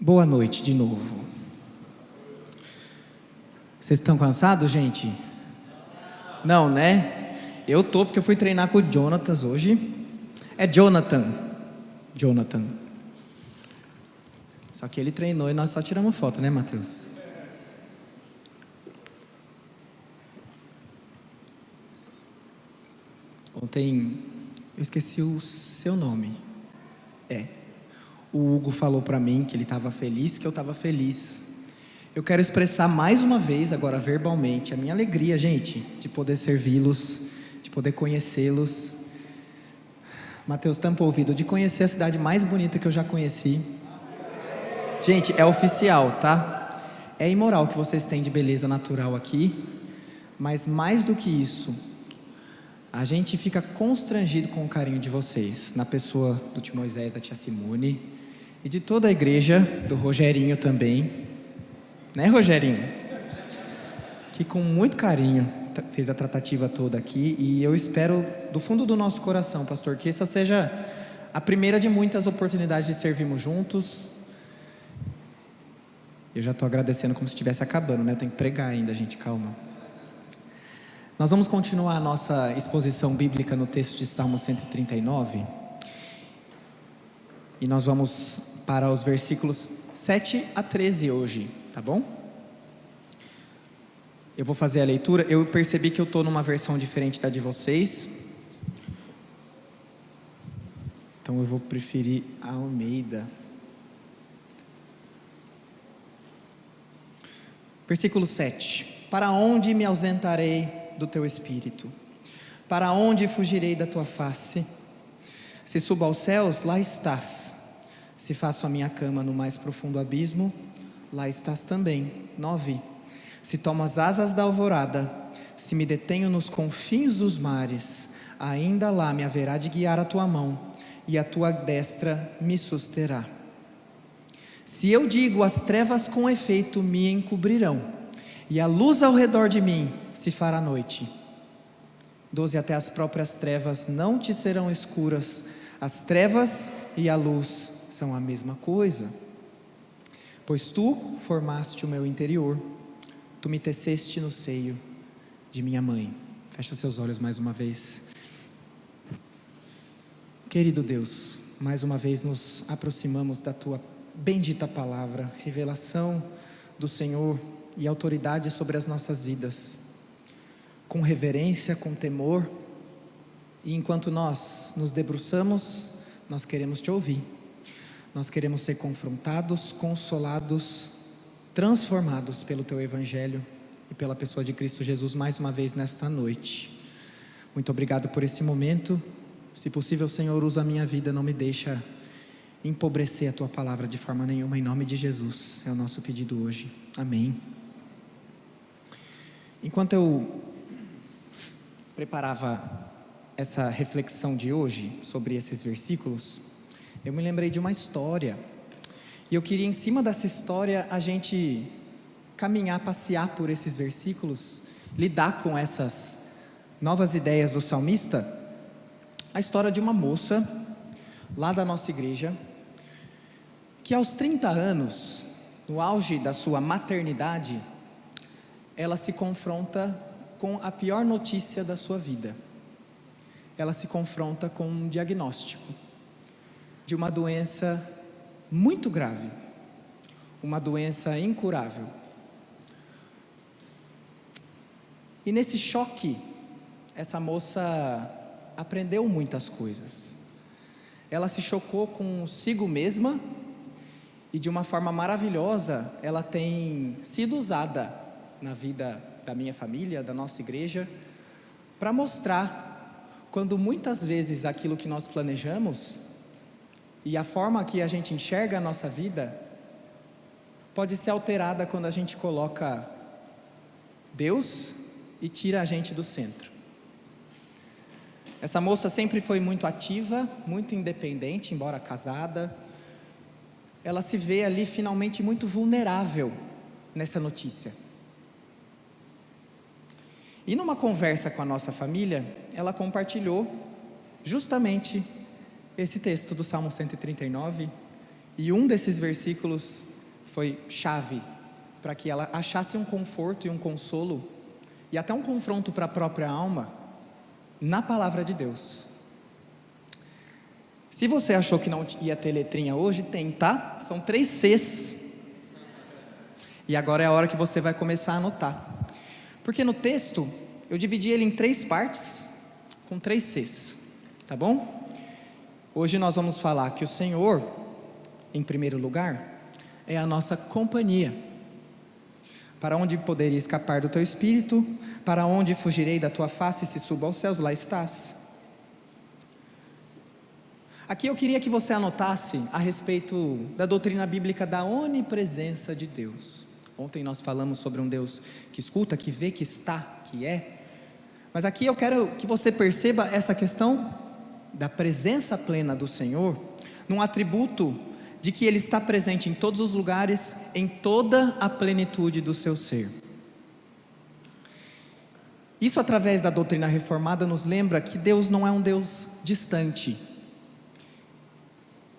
Boa noite de novo. Vocês estão cansados, gente? Não, né? Eu tô, porque eu fui treinar com o Jonatas hoje. É Jonathan. Só que ele treinou e nós só tiramos foto, né, Matheus? Ontem eu esqueci o seu nome. O Hugo falou pra mim que ele estava feliz, que eu estava feliz. Eu quero expressar mais uma vez, agora verbalmente, a minha alegria, gente, de poder servi-los, de poder conhecê-los. Matheus, tampa o ouvido, de conhecer a cidade mais bonita que eu já conheci. Gente, é oficial, tá? É imoral que vocês têm de beleza natural aqui, mas mais do que isso, a gente fica constrangido com o carinho de vocês, na pessoa do tio Moisés, da tia Simone, e de toda a igreja, do Rogerinho também, né, Rogerinho? Que com muito carinho fez a tratativa toda aqui, e eu espero do fundo do nosso coração, pastor, que essa seja a primeira de muitas oportunidades de servirmos juntos. Eu já estou agradecendo como se estivesse acabando, né? Eu tenho que pregar ainda, gente, calma. Nós vamos continuar a nossa exposição bíblica no texto de Salmo 139, e nós vamos para os versículos 7 a 13 hoje, tá bom? Eu vou fazer a leitura. Eu percebi que eu estou numa versão diferente da de vocês, então eu vou preferir a Almeida. Versículo 7: Para onde me ausentarei do teu espírito? Para onde fugirei da tua face? Se subo aos céus, lá estás. Se faço a minha cama no mais profundo abismo, lá estás também. 9: Se tomo as asas da alvorada, se me detenho nos confins dos mares, ainda lá me haverá de guiar a tua mão, e a tua destra me susterá. Se eu digo, as trevas com efeito me encobrirão, e a luz ao redor de mim se fará noite. 12: Até as próprias trevas não te serão escuras. As trevas e a luz são a mesma coisa. Pois tu formaste o meu interior, tu me teceste no seio de minha mãe. Fecha os seus olhos mais uma vez. Querido Deus, mais uma vez nos aproximamos da tua bendita palavra, revelação do Senhor e autoridade sobre as nossas vidas, com reverência, com temor, e enquanto nós nos debruçamos, nós queremos te ouvir, nós queremos ser confrontados, consolados, transformados pelo teu evangelho e pela pessoa de Cristo Jesus mais uma vez nesta noite. Muito obrigado por esse momento. Se possível, Senhor, usa a minha vida, não me deixa empobrecer a tua palavra de forma nenhuma, em nome de Jesus, é o nosso pedido hoje, amém. Enquanto eu preparava essa reflexão de hoje, sobre esses versículos, eu me lembrei de uma história, e eu queria, em cima dessa história, a gente caminhar, passear por esses versículos, lidar com essas novas ideias do salmista. A história de uma moça, lá da nossa igreja, que aos 30 anos, no auge da sua maternidade, ela se confronta com a pior notícia da sua vida. Ela se confronta com um diagnóstico de uma doença muito grave, uma doença incurável. E nesse choque, essa moça aprendeu muitas coisas. Ela se chocou consigo mesma, e de uma forma maravilhosa, ela tem sido usada na vida da minha família, da nossa igreja, para mostrar quando muitas vezes aquilo que nós planejamos e a forma que a gente enxerga a nossa vida pode ser alterada quando a gente coloca Deus e tira a gente do centro. Essa moça sempre foi muito ativa, muito independente, embora casada. Ela se vê ali finalmente muito vulnerável nessa notícia. E numa conversa com a nossa família, ela compartilhou justamente esse texto do Salmo 139, e um desses versículos foi chave para que ela achasse um conforto e um consolo, e até um confronto para a própria alma, na palavra de Deus. Se você achou que não ia ter letrinha hoje, tem, tá? São 3 Cs. E agora é a hora que você vai começar a anotar. Porque no texto, eu dividi ele em 3 partes, com 3 Cs, tá bom? Hoje nós vamos falar que o Senhor, em primeiro lugar, é a nossa companhia. Para onde poderia escapar do teu espírito? Para onde fugirei da tua face? Se subo aos céus, lá estás. Aqui eu queria que você anotasse a respeito da doutrina bíblica da onipresença de Deus. Ontem nós falamos sobre um Deus que escuta, que vê, que está, que é. Mas aqui eu quero que você perceba essa questão da presença plena do Senhor, num atributo de que Ele está presente em todos os lugares, em toda a plenitude do seu ser. Isso, através da doutrina reformada, nos lembra que Deus não é um Deus distante.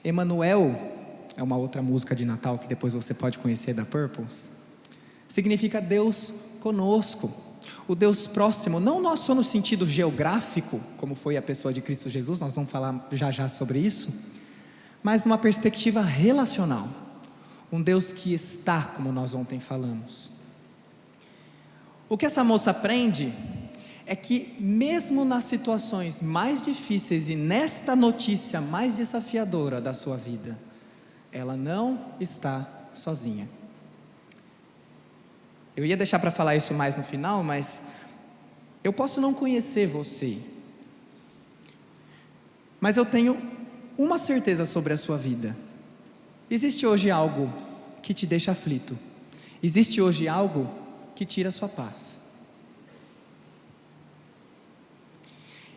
Emanuel é uma outra música de Natal que depois você pode conhecer, da Purples. Significa Deus conosco, o Deus próximo, não só no sentido geográfico, como foi a pessoa de Cristo Jesus, nós vamos falar já sobre isso, mas numa perspectiva relacional, um Deus que está, como nós ontem falamos. O que essa moça aprende é que mesmo nas situações mais difíceis e nesta notícia mais desafiadora da sua vida, ela não está sozinha. Eu ia deixar para falar isso mais no final, mas eu posso não conhecer você, mas eu tenho uma certeza sobre a sua vida. Existe hoje algo que te deixa aflito. Existe hoje algo que tira a sua paz.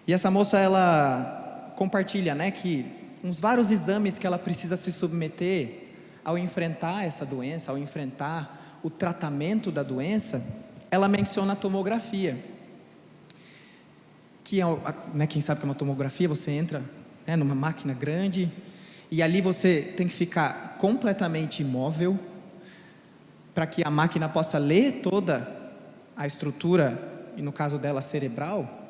E essa moça, ela compartilha, que uns vários exames que ela precisa se submeter ao enfrentar essa doença, ao enfrentar o tratamento da doença. Ela menciona a tomografia, que é, quem sabe que é uma tomografia, você entra numa máquina grande, e ali você tem que ficar completamente imóvel, para que a máquina possa ler toda a estrutura, e no caso dela cerebral,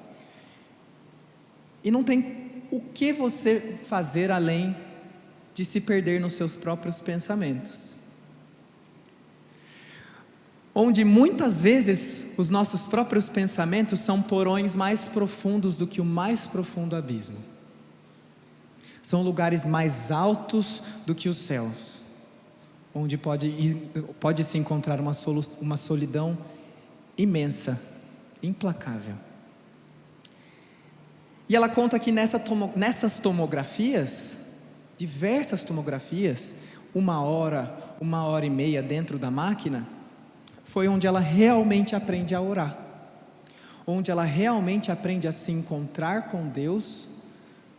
e não tem o que você fazer além de se perder nos seus próprios pensamentos, onde muitas vezes os nossos próprios pensamentos são porões mais profundos do que o mais profundo abismo. São lugares mais altos do que os céus, onde pode se encontrar uma solidão imensa, implacável. E ela conta que nessas tomografias, diversas tomografias, 1 hora e meia dentro da máquina, foi onde ela realmente aprende a orar, onde ela realmente aprende a se encontrar com Deus,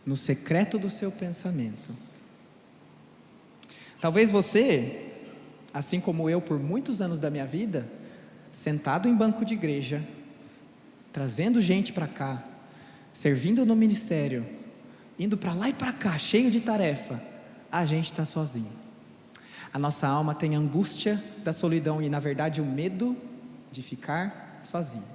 no secreto do seu pensamento. Talvez você, assim como eu por muitos anos da minha vida, sentado em banco de igreja, trazendo gente para cá, servindo no ministério, indo para lá e para cá, cheio de tarefa, a gente está sozinho. A nossa alma tem a angústia da solidão e, na verdade, o medo de ficar sozinho.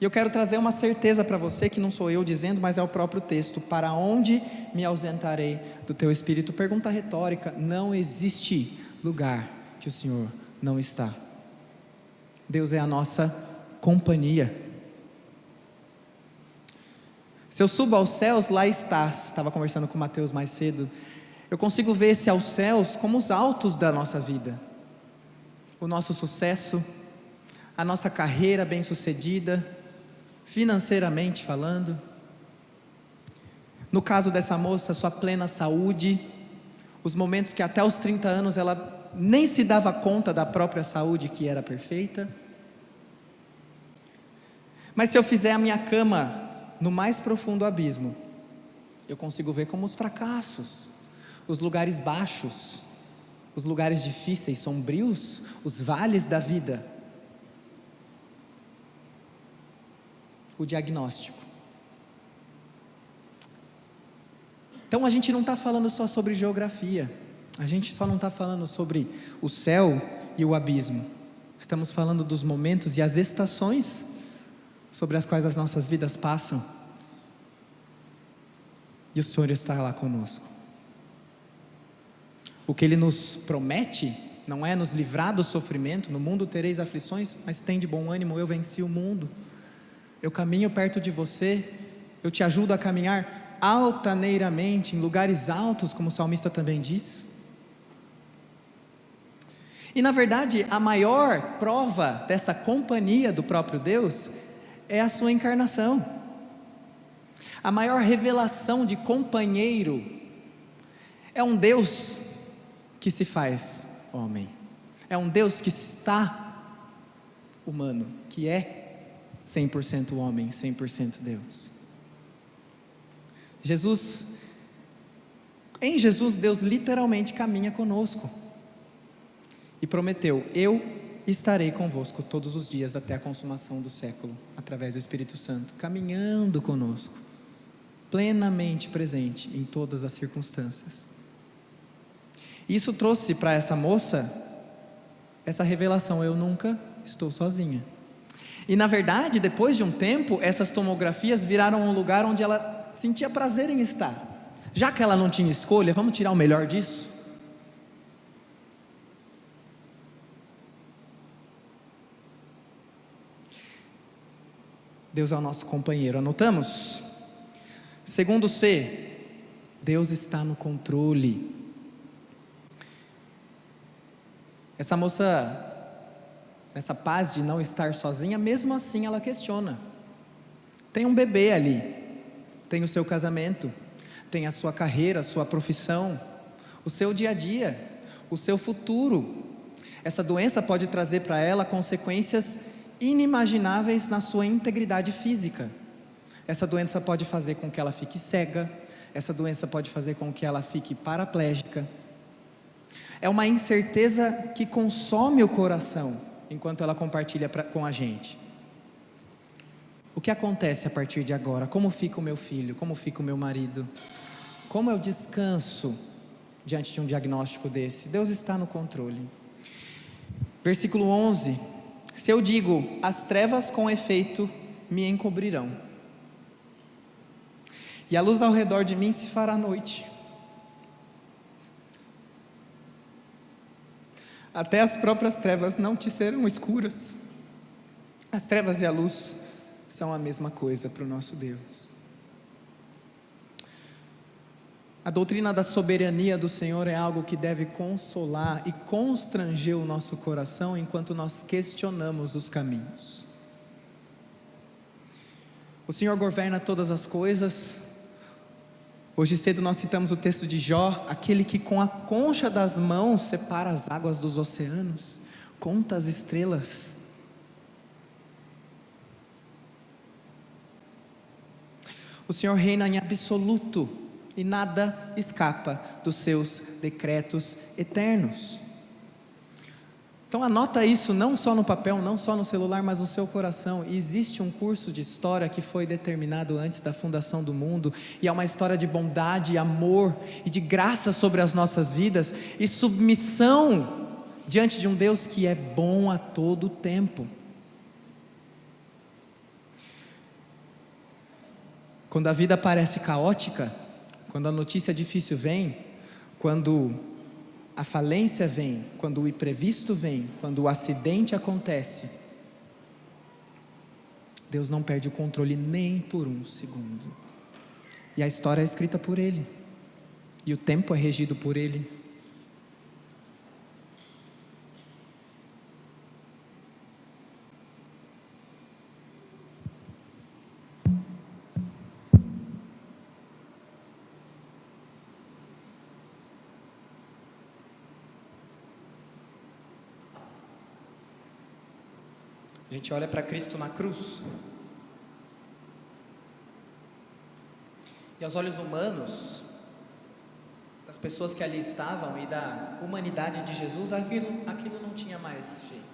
E eu quero trazer uma certeza para você, que não sou eu dizendo, mas é o próprio texto. Para onde me ausentarei do teu espírito? Pergunta retórica. Não existe lugar que o Senhor não está. Deus é a nossa companhia. Se eu subo aos céus, lá estás. Estava conversando com o Mateus mais cedo. Eu consigo ver esse aos céus como os altos da nossa vida. O nosso sucesso, a nossa carreira bem-sucedida, financeiramente falando. No caso dessa moça, sua plena saúde, os momentos que até os 30 anos ela nem se dava conta da própria saúde, que era perfeita. Mas se eu fizer a minha cama no mais profundo abismo, eu consigo ver como os fracassos, os lugares baixos, os lugares difíceis, sombrios, os vales da vida. O diagnóstico. Então a gente não está falando só sobre geografia, A gente só não está falando sobre o céu e o abismo. Estamos falando dos momentos e as estações sobre as quais as nossas vidas passam. E o Senhor está lá conosco. O que Ele nos promete não é nos livrar do sofrimento. No mundo tereis aflições, mas tem de bom ânimo, eu venci o mundo. Eu caminho perto de você, eu te ajudo a caminhar altaneiramente, em lugares altos, como o salmista também diz. E na verdade, a maior prova dessa companhia do próprio Deus é a sua encarnação. A maior revelação de companheiro é um Deus que se faz homem. É um Deus que está humano, que é 100% homem, 100% Deus. Em Jesus, Deus literalmente caminha conosco e prometeu: eu estarei convosco todos os dias até a consumação do século, através do Espírito Santo, caminhando conosco, plenamente presente em todas as circunstâncias. Isso trouxe para essa moça essa revelação: eu nunca estou sozinha. E na verdade, depois de um tempo, essas tomografias viraram um lugar onde ela sentia prazer em estar. Já que ela não tinha escolha, vamos tirar o melhor disso? Deus é o nosso companheiro, anotamos? Segundo C, Deus está no controle. Essa moça, nessa paz de não estar sozinha, mesmo assim ela questiona. Tem um bebê ali, tem o seu casamento, tem a sua carreira, a sua profissão, o seu dia a dia, o seu futuro. Essa doença pode trazer para ela consequências inimagináveis na sua integridade física. Essa doença pode fazer com que ela fique cega, essa doença pode fazer com que ela fique paraplégica. É uma incerteza que consome o coração, enquanto ela compartilha com a gente. O que acontece a partir de agora? Como fica o meu filho? Como fica o meu marido? Como eu descanso diante de um diagnóstico desse? Deus está no controle. Versículo 11: se eu digo, as trevas com efeito me encobrirão, e a luz ao redor de mim se fará noite, até as próprias trevas não te serão escuras. As trevas e a luz são a mesma coisa para o nosso Deus. A doutrina da soberania do Senhor é algo que deve consolar e constranger o nosso coração enquanto nós questionamos os caminhos. O Senhor governa todas as coisas. Hoje cedo nós citamos o texto de Jó: aquele que com a concha das mãos separa as águas dos oceanos, conta as estrelas. O Senhor reina em absoluto e nada escapa dos seus decretos eternos. Então anota isso não só no papel, não só no celular, mas no seu coração. E existe um curso de história que foi determinado antes da fundação do mundo, e é uma história de bondade, amor e de graça sobre as nossas vidas, e submissão diante de um Deus que é bom a todo tempo. Quando a vida parece caótica, quando a notícia difícil vem, quando a falência vem, quando o imprevisto vem, quando o acidente acontece, Deus não perde o controle nem por um segundo. E a história é escrita por Ele, e o tempo é regido por Ele. A gente olha para Cristo na cruz, e aos olhos humanos, das pessoas que ali estavam e da humanidade de Jesus, aquilo não tinha mais jeito.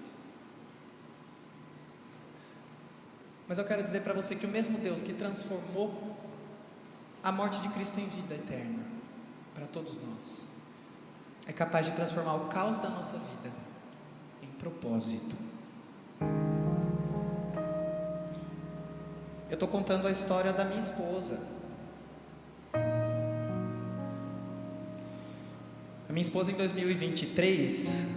Mas eu quero dizer para você que o mesmo Deus que transformou a morte de Cristo em vida eterna para todos nós, é capaz de transformar o caos da nossa vida em propósito. Eu estou contando a história da minha esposa. A minha esposa, em 2023,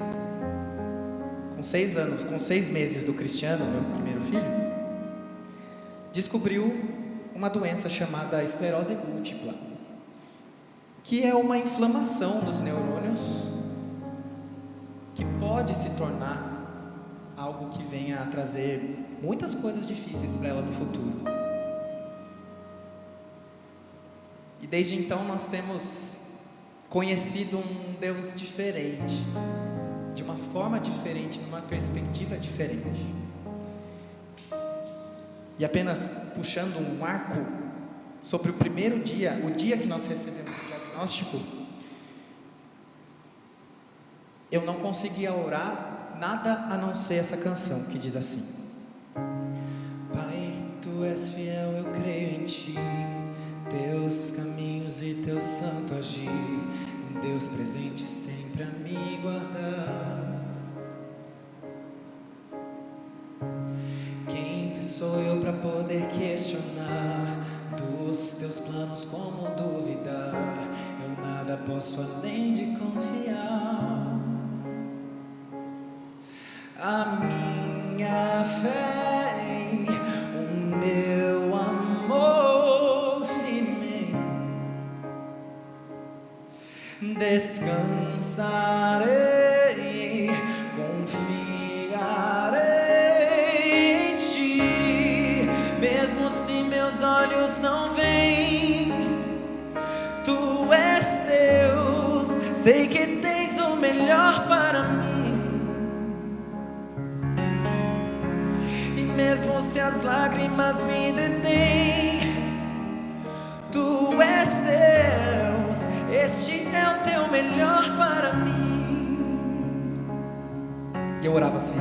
com 6 anos, com 6 meses do Cristiano, meu primeiro filho, descobriu uma doença chamada esclerose múltipla, que é uma inflamação dos neurônios que pode se tornar algo que venha a trazer muitas coisas difíceis para ela no futuro. E desde então nós temos conhecido um Deus diferente, de uma forma diferente, numa perspectiva diferente. E apenas puxando um marco sobre o primeiro dia, o dia que nós recebemos o diagnóstico, eu não conseguia orar nada a não ser essa canção que diz assim: Pai, Tu és fiel, eu creio em Ti, Teus caminhos e Teu santo agir, Deus presente sempre a me guardar. Quem sou eu para poder questionar dos Teus planos, como duvidar? Eu nada posso além de confiar. A minha fé, o meu amor firme, descansarei, confiarei em Ti, mesmo se meus olhos não veem. Tu és Deus, sei que tens o melhor para mim. Mesmo se as lágrimas me detêm, Tu és Deus, este é o Teu melhor para mim. E eu orava assim: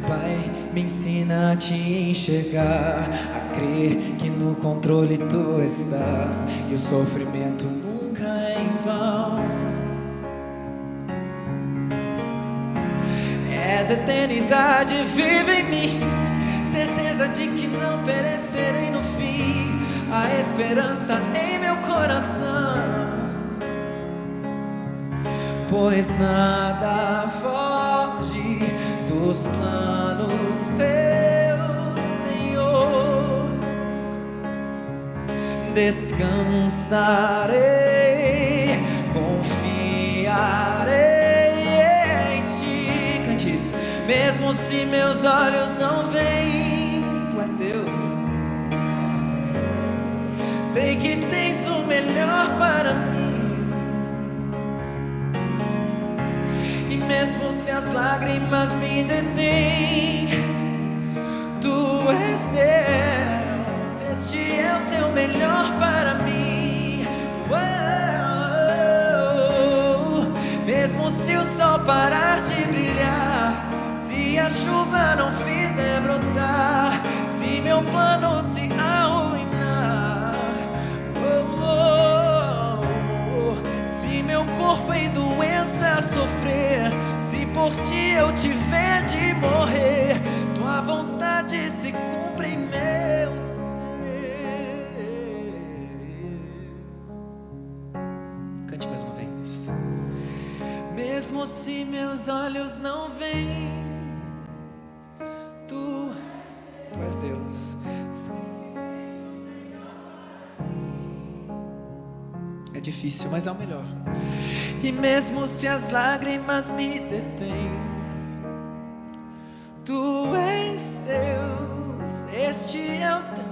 Pai, me ensina a Te enxergar, a crer que no controle Tu estás, e o sofrimento nunca é em vão. És eternidade, vive em mim, certeza de que não perecerei no fim, a esperança em meu coração, pois nada foge dos planos Teus, Senhor. Descansarei, confiarei em Ti. Cante isso. Mesmo se meus olhos não veem, Tu és Deus, sei que tens o melhor para mim. E mesmo se as lágrimas me detêm, Tu és Deus, este é o Teu melhor para mim. Mesmo se o sol parar de brilhar, se a chuva não fizer brotar, se meu plano se arruinar, se meu corpo em doença sofrer, se por Ti eu tiver de morrer, Tua vontade se cumpre em meu ser. Cante mais uma vez. Mesmo se meus olhos não veem, Tu és Deus. É difícil, mas é o melhor. E mesmo se as lágrimas me detêm, Tu és Deus, este é o Teu.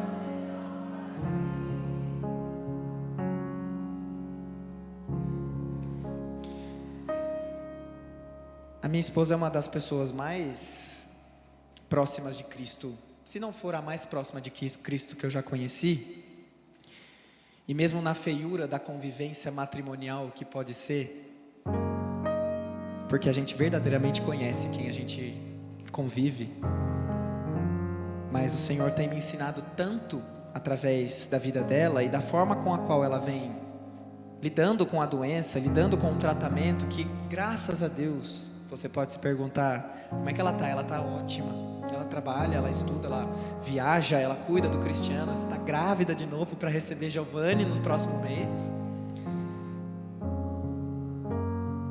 A minha esposa é uma das pessoas mais próximas de Cristo, se não for a mais próxima de Cristo que eu já conheci. E mesmo na feiura da convivência matrimonial que pode ser, porque a gente verdadeiramente conhece quem a gente convive, mas o Senhor tem me ensinado tanto através da vida dela e da forma com a qual ela vem lidando com a doença, lidando com o tratamento, que graças a Deus, você pode se perguntar, como é que ela está? Ela está ótima. Ela trabalha, ela estuda, ela viaja, ela cuida do Cristiano, está grávida de novo para receber Giovanni no próximo mês.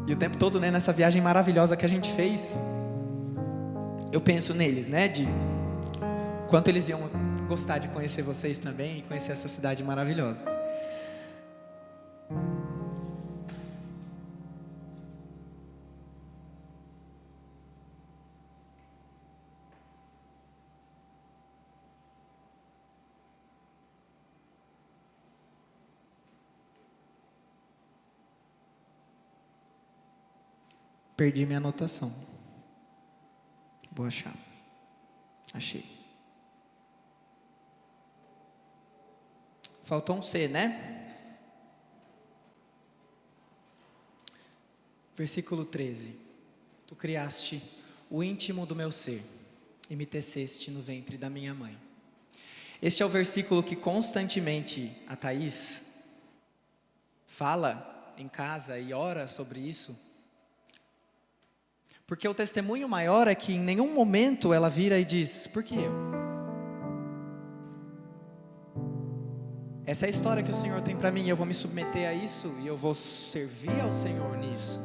E o tempo todo, né, nessa viagem maravilhosa que a gente fez, eu penso neles, né, de quanto eles iam gostar de conhecer vocês também e conhecer essa cidade maravilhosa. Perdi minha anotação. Vou achar. Achei. Faltou um C, né? Versículo 13. Tu criaste o íntimo do meu ser e me teceste no ventre da minha mãe. Este é o versículo que constantemente a Thaís fala em casa e ora sobre isso. Porque o testemunho maior é que em nenhum momento ela vira e diz, por que eu? Essa é a história que o Senhor tem para mim, eu vou me submeter a isso e eu vou servir ao Senhor nisso.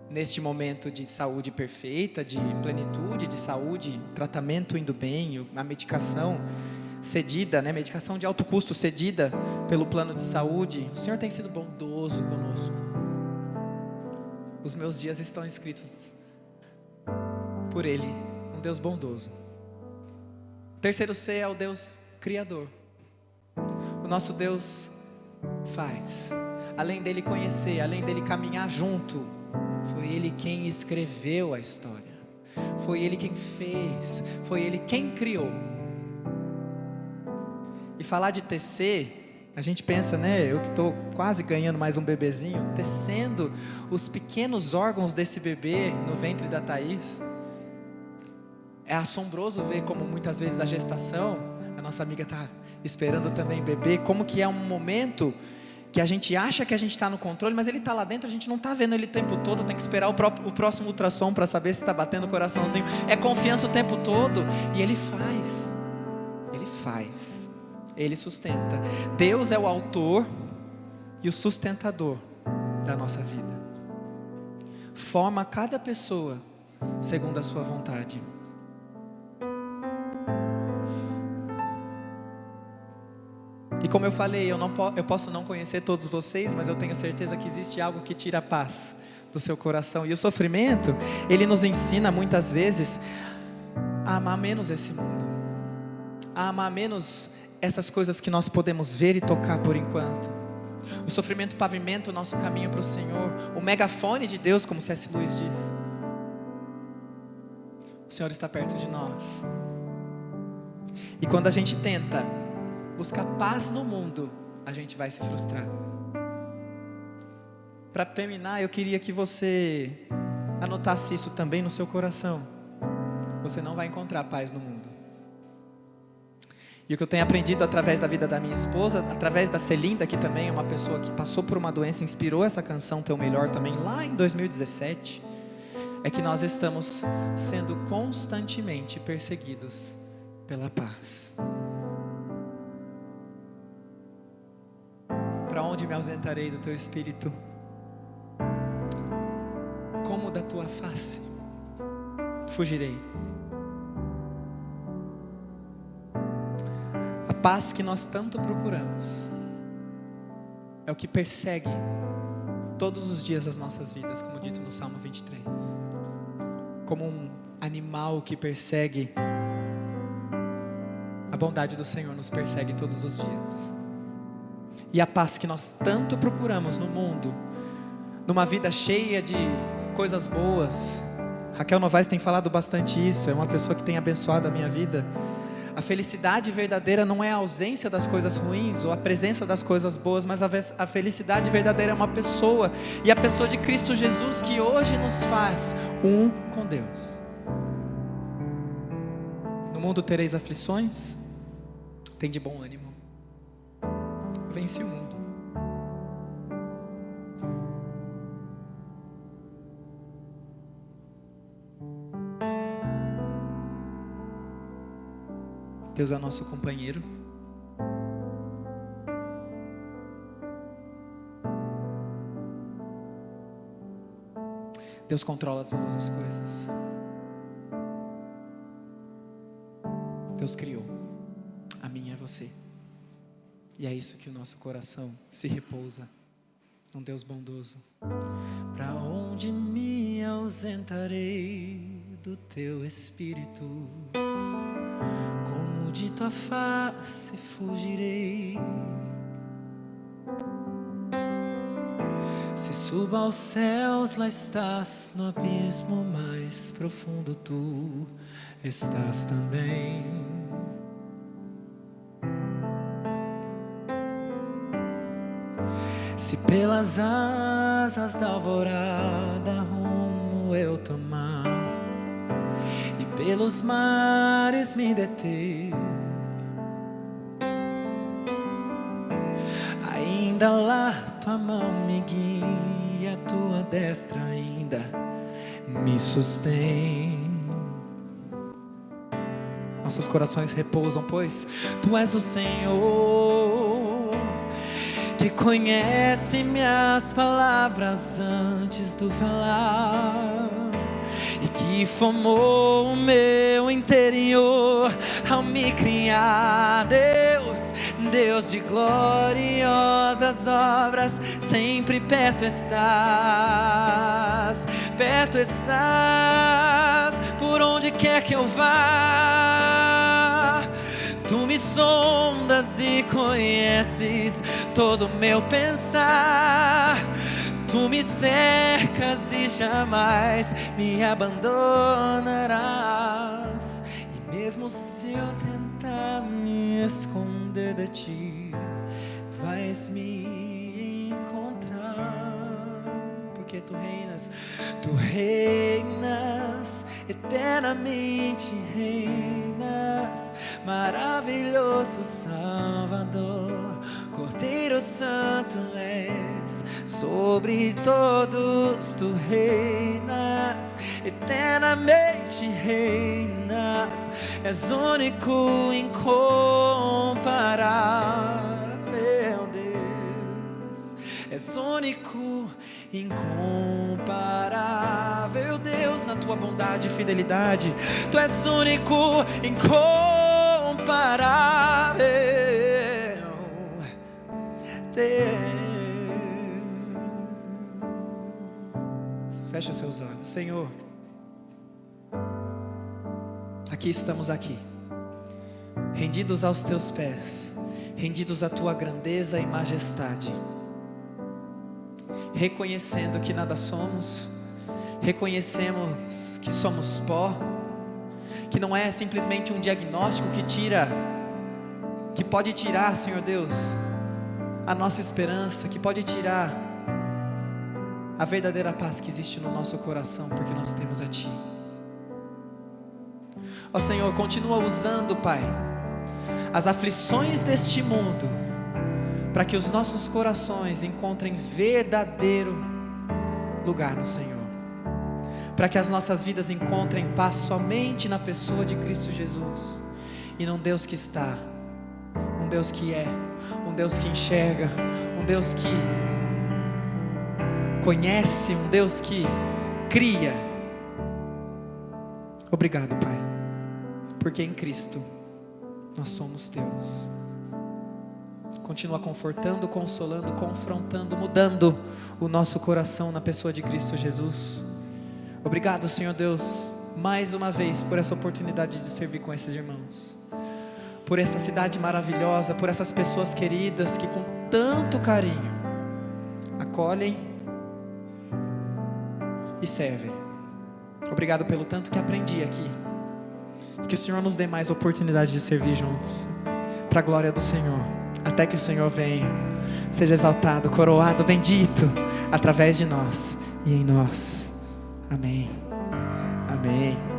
Neste momento de saúde perfeita, de plenitude, de saúde, tratamento indo bem, a medicação cedida, né? Medicação de alto custo cedida pelo plano de saúde. O Senhor tem sido bondoso conosco. Os meus dias estão escritos por Ele, um Deus bondoso. O terceiro C é o Deus Criador. O nosso Deus faz. Além dele conhecer, além dele caminhar junto, foi Ele quem escreveu a história. Foi Ele quem fez. Foi Ele quem criou. E falar de tecer, a gente pensa, né, eu que estou quase ganhando mais um bebezinho, tecendo os pequenos órgãos desse bebê no ventre da Thaís. É assombroso ver como muitas vezes a gestação, a nossa amiga está esperando também bebê, como que é um momento que a gente acha que a gente está no controle, mas ele está lá dentro, a gente não está vendo ele o tempo todo, tem que esperar o próximo ultrassom para saber se está batendo o coraçãozinho. É confiança o tempo todo, e Ele faz. Ele sustenta. Deus é o autor e o sustentador da nossa vida. Forma cada pessoa segundo a sua vontade. E como eu falei, eu posso não conhecer todos vocês, mas eu tenho certeza que existe algo que tira a paz do seu coração. E o sofrimento, ele nos ensina muitas vezes a amar menos esse mundo, a amar menos essas coisas que nós podemos ver e tocar por enquanto. O sofrimento pavimenta o nosso caminho para o Senhor. O megafone de Deus, como C.S. Lewis diz. O Senhor está perto de nós. E quando a gente tenta buscar paz no mundo, a gente vai se frustrar. Para terminar, eu queria que você anotasse isso também no seu coração. Você não vai encontrar paz no mundo. E o que eu tenho aprendido através da vida da minha esposa, através da Celinda, que também é uma pessoa que passou por uma doença, inspirou essa canção Teu Melhor também, lá em 2017, é que nós estamos sendo constantemente perseguidos pela paz. Para onde me ausentarei do Teu Espírito? Como da Tua face fugirei? A paz que nós tanto procuramos é o que persegue todos os dias das nossas vidas, como dito no Salmo 23. Como um animal que persegue, a bondade do Senhor nos persegue todos os dias. E a paz que nós tanto procuramos no mundo, numa vida cheia de coisas boas. Raquel Novaes tem falado bastante isso, é uma pessoa que tem abençoado a minha vida. A felicidade verdadeira não é a ausência das coisas ruins ou a presença das coisas boas, mas a felicidade verdadeira é uma pessoa, e a pessoa de Cristo Jesus, que hoje nos faz um com Deus. No mundo tereis aflições, tem de bom ânimo, eu venci o mundo. Deus é o nosso companheiro. Deus controla todas as coisas. Deus criou a mim e a você. E é isso que o nosso coração se repousa, um Deus bondoso. Para onde me ausentarei do teu espírito? Como de tua face fugirei? Se subo aos céus, lá estás, no abismo mais profundo tu estás também. Se pelas asas da alvorada rumo eu tomar, e pelos mares me deter, ainda lá tua mão me guia, tua destra ainda me sustém. Nossos corações repousam, pois tu és o Senhor, que conhece minhas palavras antes do falar, e que formou o meu interior ao me criar. Deus de gloriosas obras, sempre perto estás, por onde quer que eu vá. Tu me sondas e conheces todo o meu pensar. Tu me cercas e jamais me abandonarás. E mesmo se eu tentar me esconder de ti, vais me encontrar. Porque tu reinas, eternamente reinas, maravilhoso Salvador, Cordeiro Santo és, sobre todos tu reinas, eternamente reinas, és único, incomparável Deus, és único, incomparável Deus, na tua bondade e fidelidade, tu és único, incomparável Deus. Feche os seus olhos. Senhor, aqui estamos aqui, rendidos aos teus pés, rendidos à tua grandeza e majestade, reconhecendo que nada somos, reconhecemos que somos pó, que não é simplesmente um diagnóstico que pode tirar, Senhor Deus, a nossa esperança, que pode tirar a verdadeira paz que existe no nosso coração, porque nós temos a Ti. Ó Senhor, continua usando, Pai, as aflições deste mundo, para que os nossos corações encontrem verdadeiro lugar no Senhor, para que as nossas vidas encontrem paz somente na pessoa de Cristo Jesus, e num Deus que está, um Deus que é, um Deus que enxerga, um Deus que conhece, um Deus que cria. Obrigado, Pai, porque em Cristo nós somos Teus. Continua confortando, consolando, confrontando, mudando o nosso coração na pessoa de Cristo Jesus. Obrigado, Senhor Deus, mais uma vez por essa oportunidade de servir com esses irmãos, por essa cidade maravilhosa, por essas pessoas queridas que com tanto carinho acolhem e servem. Obrigado pelo tanto que aprendi aqui, que o Senhor nos dê mais oportunidade de servir juntos, para a glória do Senhor, até que o Senhor venha, seja exaltado, coroado, bendito, através de nós e em nós. Amém, amém.